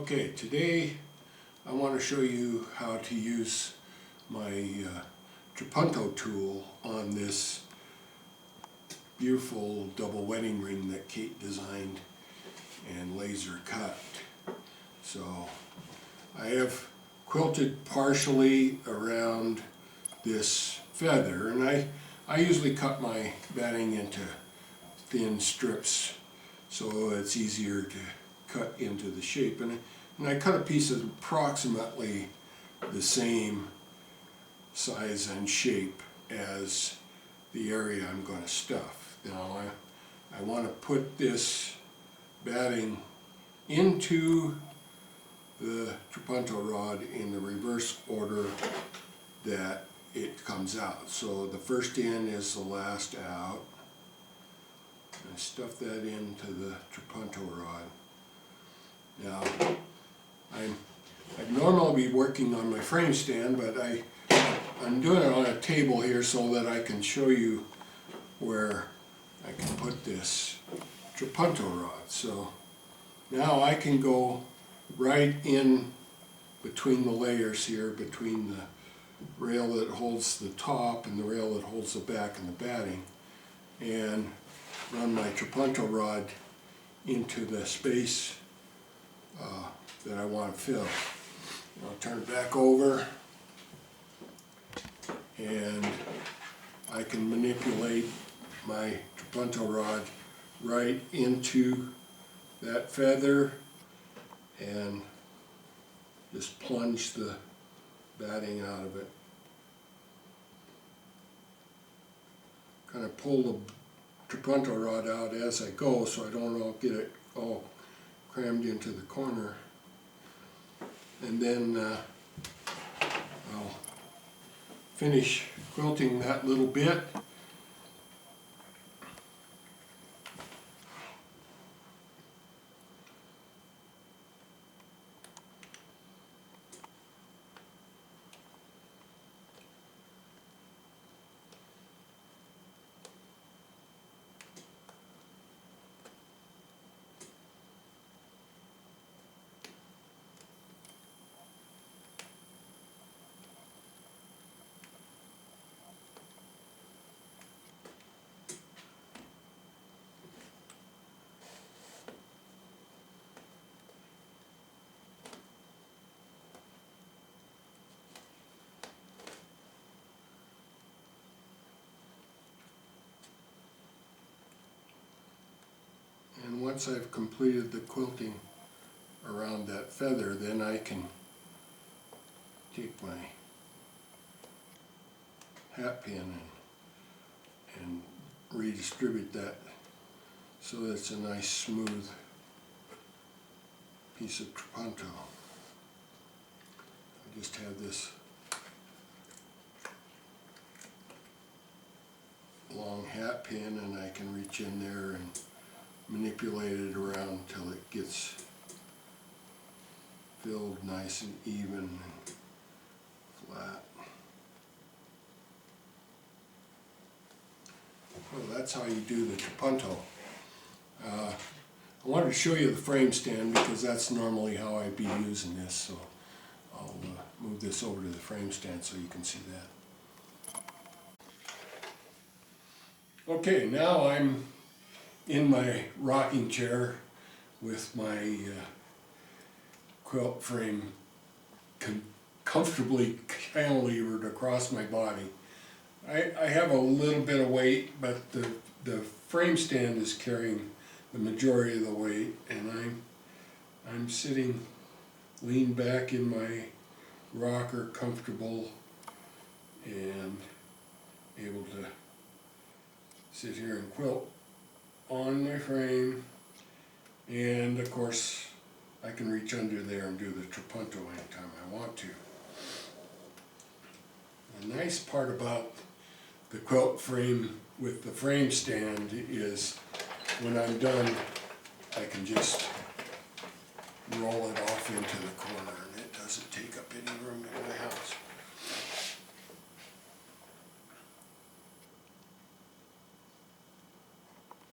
Okay, today I want to show you how to use my Trapunto tool on this beautiful double wedding ring that Kate designed and laser cut. So I have quilted partially around this feather, and I usually cut my batting into thin strips so it's easier to cut into the shape, and I cut a piece of approximately the same size and shape as the area I'm going to stuff. Now I want to put this batting into the Trapunto rod in the reverse order that it comes out. So the first in is the last out. I stuff that into the Trapunto rod. Now, I'd normally be working on my frame stand, but I'm doing it on a table here so that I can show you where I can put this Trapunto rod. So now I can go right in between the layers here, between the rail that holds the top and the rail that holds the back and the batting, and run my Trapunto rod into the space that I want to fill. I'll turn it back over, and I can manipulate my Trapunto rod right into that feather and just plunge the batting out of it. Kind of pull the Trapunto rod out as I go so I don't get it all crammed into the corner. And then I'll finish quilting that little bit. And once I've completed the quilting around that feather, then I can take my hat pin and redistribute that so that it's a nice smooth piece of Trapunto. I just have this long hat pin, and I can reach in there and manipulate it around until it gets filled nice and even and flat. Well, that's how you do the Trapunto. I wanted to show you the frame stand because that's normally how I'd be using this, so I'll move this over to the frame stand so you can see that. Okay, now I'm in my rocking chair with my quilt frame comfortably cantilevered across my body. I have a little bit of weight, but the frame stand is carrying the majority of the weight, and I'm sitting leaned back in my rocker, comfortable and able to sit here and quilt on my frame. And of course I can reach under there and do the Trapunto anytime I want to. The nice part about the quilt frame with the frame stand is when I'm done I can just roll it off into the corner, and it doesn't take up any room in my house.